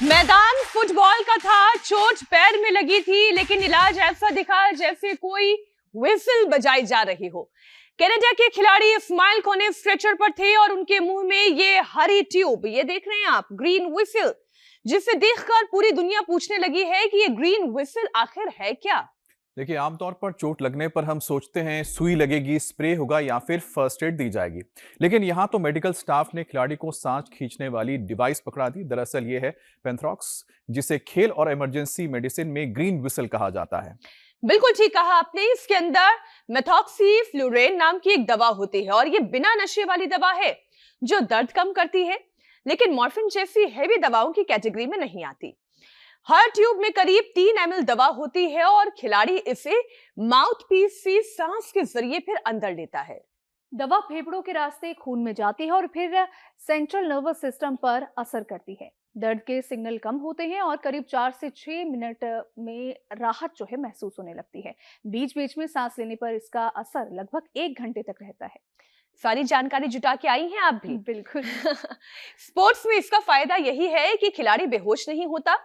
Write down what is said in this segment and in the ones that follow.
मैदान फुटबॉल का था, चोट पैर में लगी थी, लेकिन इलाज ऐसा दिखा जैसे कोई व्हिसल बजाई जा रही हो। कनाडा के खिलाड़ी इस्माइल कोने स्ट्रेचर पर थे और उनके मुंह में ये हरी ट्यूब, ये देख रहे हैं आप, ग्रीन व्हिसल, जिसे देखकर पूरी दुनिया पूछने लगी है कि ये ग्रीन व्हिसल आखिर है क्या। देखिए, आमतौर पर चोट लगने पर हम सोचते हैं सुई लगेगी, स्प्रे होगा या फिर फर्स्ट एड दी जाएगी। लेकिन यहाँ तो मेडिकल स्टाफ ने खिलाड़ी को सांस खींचने वाली डिवाइस पकड़ा दी। दरअसल ये है पेंथ्रॉक्स, जिसे खेल और इमरजेंसी मेडिसिन में ग्रीन व्हिसल कहा जाता है। बिल्कुल ठीक कहा आपने। इसके अंदर मेथॉक्सीफ्लुरेन नाम की एक दवा होती है और ये बिना नशे वाली दवा है जो दर्द कम करती है, लेकिन मॉर्फिन जैसी हैवी दवाओं की कैटेगरी में नहीं आती। हर ट्यूब में करीब 3 ml दवा होती है और खिलाड़ी इसे माउथ पीस से सांस के जरिए फिर अंदर लेता है। दवा फेफड़ों के रास्ते खून में जाती है और फिर सेंट्रल नर्वस सिस्टम पर असर करती है। दर्द के सिग्नल कम होते हैं और करीब 4 से 6 मिनट में राहत जो है महसूस होने लगती है। बीच बीच में सांस लेने पर इसका असर लगभग 1 घंटे तक रहता है। सारी जानकारी जुटा के आई हैं आप भी। बिल्कुल। स्पोर्ट्स में इसका फायदा यही है कि खिलाड़ी बेहोश नहीं होता,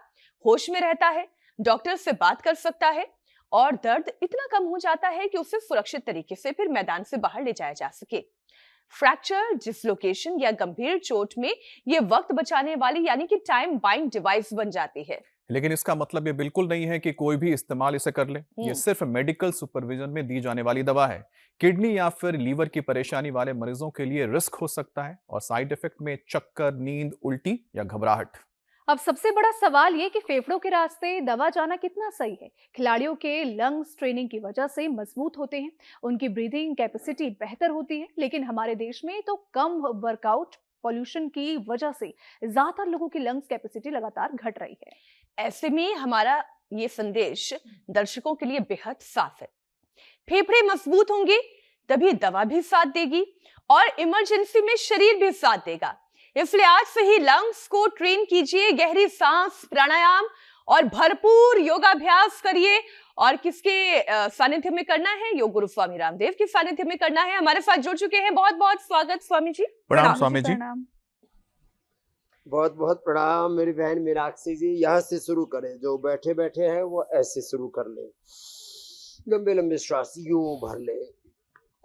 होश में रहता है, डॉक्टर से बात कर सकता है और दर्द इतना कम हो जाता है कि उसे सुरक्षित तरीके से फिर मैदान से बाहर ले जाया जा सके। फ्रैक्चर, डिसलोकेशन या गंभीर चोट में ये वक्त बचाने वाली यानी कि टाइम बाइंग डिवाइस बन जाती है। लेकिन इसका मतलब ये बिल्कुल नहीं है कि कोई भी इस्तेमाल इसे कर ले। ये सिर्फ मेडिकल सुपरविजन में दी जाने वाली दवा है। किडनी या फिर लीवर की परेशानी वाले मरीजों के लिए रिस्क हो सकता है और साइड इफेक्ट में चक्कर, नींद, उल्टी या घबराहट। अब सबसे बड़ा सवाल ये कि फेफड़ों के रास्ते दवा जाना कितना सही है। खिलाड़ियों के लंग्स ट्रेनिंग की वजह से मजबूत होते हैं, उनकी ब्रीदिंग कैपेसिटी बेहतर होती है, लेकिन हमारे देश में तो कम वर्कआउट, पॉल्यूशन की वजह से ज्यादातर लोगों की लंग्स कैपेसिटी लगातार घट रही है। ऐसे में हमारा ये संदेश दर्शकों के लिए बेहद साफ है। फेफड़े मजबूत होंगे तभी दवा भी साथ देगी और इमरजेंसी में शरीर भी साथ देगा। इसलिए आज से ही लंग्स को ट्रेन कीजिए, गहरी सांस, प्राणायाम और भरपूर योगाभ्यास करिए। और किसके सानिध्य में करना है? योग गुरु स्वामी रामदेव के सानिध्य में करना है। हमारे साथ जुड़ चुके हैं, बहुत बहुत स्वागत स्वामी जी। प्रणाम स्वामी जी। बहुत बहुत प्रणाम मेरी बहन मीनाक्षी जी। यहाँ से शुरू करें, जो बैठे बैठे हैं वो ऐसे शुरू कर ले, लंबे लंबे श्वास यूं भर ले।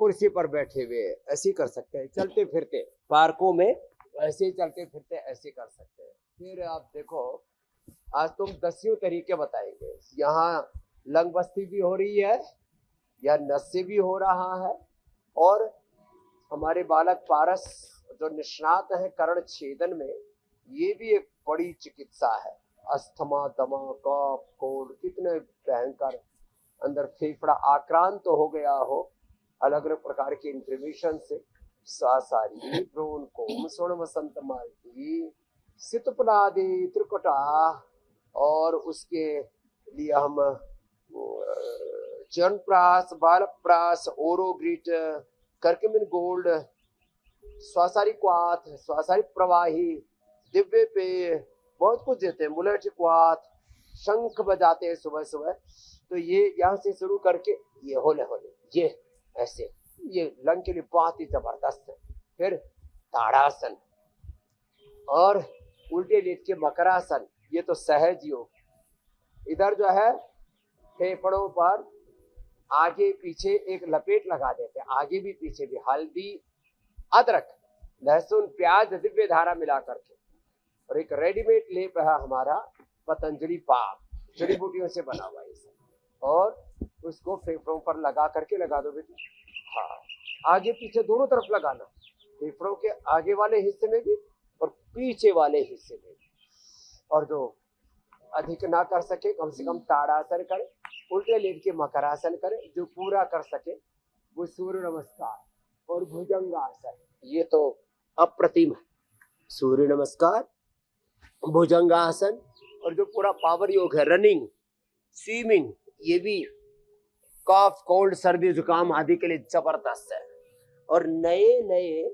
कुर्सी पर बैठे हुए ऐसे कर सकते हैं, चलते फिरते पार्कों में ऐसे चलते फिरते ऐसे कर सकते हैं। फिर आप देखो, आज तुम 10 तरीके बताएंगे। यहाँ लंग बस्ती भी हो रही है या नस से भी हो रहा है, और हमारे बालक पारस जो निष्णात हैं कर्ण छेदन में, ये भी एक बड़ी चिकित्सा है। अस्थमा, दमा, कफ, कोल्ड, कितने भयंकर अंदर फेफड़ा आक्रांत तो हो गया हो अलग अलग प्रकार के इन्फ्लेमेशन से, सासारी, ब्रोनकोम, स्वर्ण वसंत मालती, सितपलादि, त्रिकुटा, और उसके लिए हम चरणप्रास, बालप्रास, ओरोग्रिट, करकमिन गोल्ड, स्वासारी क्वाथ, स्वासारी प्रवाही, दिव्य पे बहुत कुछ देते हैं, मुलेट क्वाथ, शंख बजाते हैं सुबह सुबह। तो ये यहाँ से शुरू करके ये होले होले ये ऐसे, ये लंग के लिए बहुत ही जबरदस्त है। फिर ताड़ासन और उल्टे लेट के मकरासन, ये तो सहज योग। इधर जो है फेफड़ों पर आगे पीछे एक लपेट लगा देते हैं, आगे भी पीछे भी, हल्दी, अदरक, लहसुन, प्याज, दिव्य धारा मिला करके। और एक रेडीमेड लेप है हमारा पतंजलि पाक, जड़ी बूटियों से बना हुआ है, और उसको फेफड़ों पर लगा करके लगा दो बेटी। हाँ, आगे पीछे दोनों तरफ लगाना, फेफड़ों के आगे वाले हिस्से में भी और पीछे वाले हिस्से में भी। और जो अधिक ना कर सके कम से कम ताड़ासन करे, उल्टे लेट के मकरासन करे। जो पूरा कर सके वो सूर्य नमस्कार और भुजंगासन, ये तो अप्रतिम है। सूर्य नमस्कार, भुजंगासन, और जो पूरा पावर योग है, रनिंग, स्विमिंग, ये भी कफ, कोल्ड, सर्दी, जुकाम आदि के लिए जबरदस्त है। और नए नए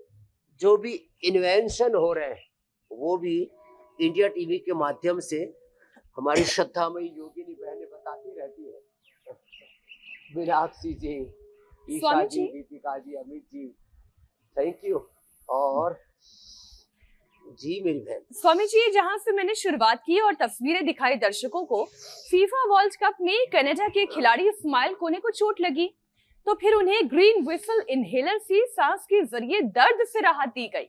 जो भी इन्वेंशन हो रहे हैं वो भी इंडिया टीवी के माध्यम से हमारी श्रद्धामयी योगिनी बहनें बताती रहती है। मीनाक्षी जी, ईशा जी, दीपिका जी, अमित जी, थैंक यू। और जी मेरी बहन। स्वामी जी, जहां से मैंने शुरुआत की और तस्वीरें दिखाई दर्शकों को, फीफा वर्ल्ड कप में कनाडा के खिलाड़ी इस्माइल कोने को चोट लगी, तो फिर उन्हें ग्रीन व्हिसल इनहेलर से सांस के जरिए दर्द से राहत दी गई।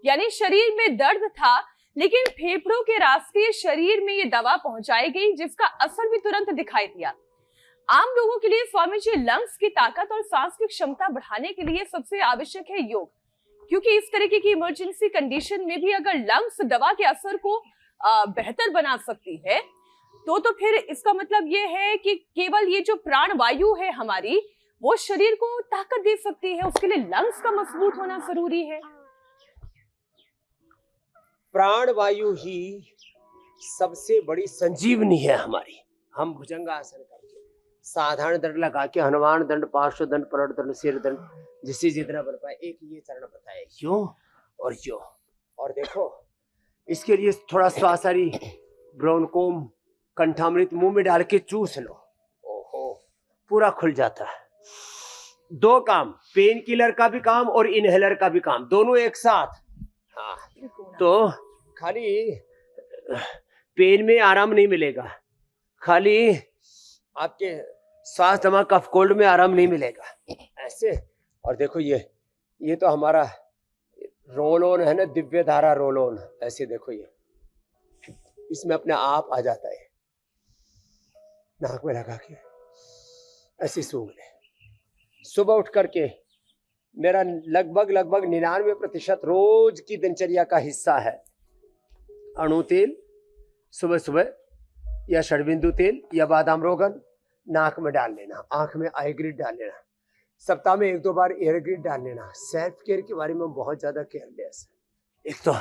यानी शरीर में दर्द था, लेकिन फेफड़ों के रास्ते शरीर में ये दवा पहुंचाई गई, जिसका असर भी तुरंत दिखाई दिया। आम लोगों के लिए स्वामी जी, लंग्स की ताकत और सांस की क्षमता बढ़ाने के लिए सबसे आवश्यक है योग, क्योंकि इस तरीके की इमरजेंसी कंडीशन में भी अगर लंग्स दवा के असर को बेहतर बना सकती है, तो फिर इसका मतलब ये है कि केवल ये जो प्राण वायु है हमारी, वो शरीर को ताकत दे सकती है। उसके लिए लंग्स का मजबूत होना जरूरी है। प्राण वायु ही सबसे बड़ी संजीवनी है हमारी। हम भुजंगासन करके साधारण दंड लगा के, हनुमान दंड, पार्श्व दंड, पलट दंड, सिर दंड, जिससे जितना बन पाए, एक ये चरण बताया, यो और यो। और देखो, इसके लिए थोड़ा श्वासारी ब्रोंकोम कंठामृत मुंह में डाल के चूस लो, ओहो पूरा खुल जाता है। दो काम, पेन किलर का भी काम और इनहेलर का भी काम, दोनों एक साथ। हाँ, तो खाली पेन में आराम नहीं मिलेगा, खाली आपके सांस दमा कफ कोल्ड में आराम नहीं मिलेगा, ऐसे। और देखो ये तो हमारा रोल ऑन है ना, दिव्य धारा रोल ऑन, ऐसे देखो ये इसमें अपने आप आ जाता है, नाक में लगा के ऐसे सूंघ ले। सुबह उठ करके मेरा लगभग 99% रोज की दिनचर्या का हिस्सा है अणु तेल, सुबह सुबह या षडबिंदु तेल या बादाम रोगन नाक में डाल लेना, आंख में आई ग्रिड डाल लेना, सप्ताह में 1-2 बार एयर ग्रिड डाल लेना। सेल्फ केयर के बारे में बहुत ज्यादा केयरलेस है, एक तो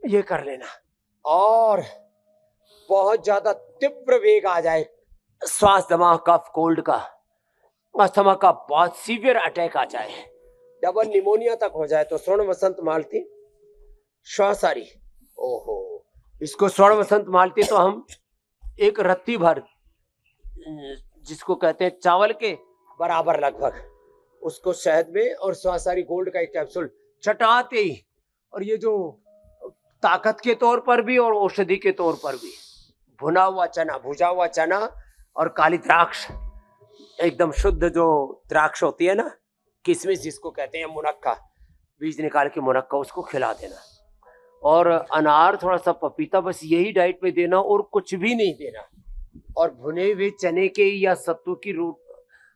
ये कर लेना। और बहुत ज्यादा तीव्र वेग आ जाए, श्वास दमा कफ कोल्ड का, अस्थमा का बहुत सीवियर अटैक आ जाए, डबल निमोनिया तक हो जाए, तो स्वर्ण वसंत मालती श्वासारी, ओहो इसको स्वर्ण वसंत मालती तो हम एक रत्ती भर, जिसको कहते हैं चावल के बराबर लगभग, उसको शहद में और श्वासारी गोल्ड का एक कैप्सूल चटाते ही, और ये जो ताकत के तौर पर भी और औषधि के तौर पर भी, भुना हुआ चना, भुजा हुआ चना और काली द्राक्ष, एकदम शुद्ध जो द्राक्ष होती है ना, किशमिश जिसको कहते हैं, मुनक्का, बीज निकाल के मुनक्का, उसको खिला देना। और अनार, थोड़ा सा पपीता, बस यही डाइट में देना और कुछ भी नहीं देना। और भुने हुए चने के या सत्तू की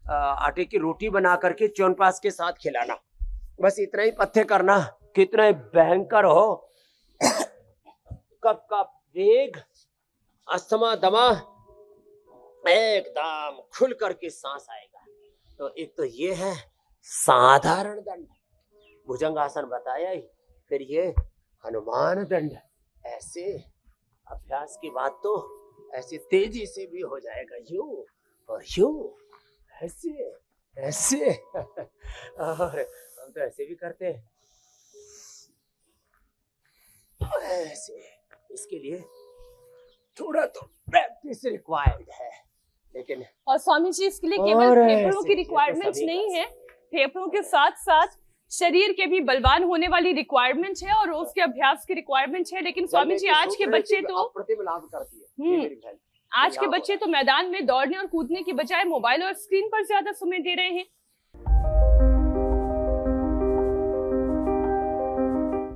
आटे की रोटी बना करके च्यवनप्राश के साथ खिलाना, बस इतना ही पथ्य करना। कितना भयंकर हो कफ का वेग, अस्थमा दमा, एकदम खुल करके सांस आएगा। तो एक तो ये है साधारण दंड, भुजंगासन बताया ही, फिर ये हनुमान दंड, ऐसे अभ्यास की बात तो ऐसे तेजी से भी हो जाएगा, यूं और यूं, ऐसे ऐसे और हम तो ऐसे भी करते हैं, ऐसे। इसके लिए थोड़ा तो प्रैक्टिस रिक्वायर्ड है, लेकिन और स्वामी जी, इसके लिए केवल फेफड़ों की रिक्वायरमेंट नहीं है, फेफड़ों के साथ साथ शरीर के भी बलवान होने वाली रिक्वायरमेंट है और रोज के अभ्यास की रिक्वायरमेंट है। लेकिन स्वामी जी, आज के बच्चे तो आज के बच्चे तो मैदान में दौड़ने और कूदने की बजाय मोबाइल और स्क्रीन पर ज्यादा समय दे रहे हैं।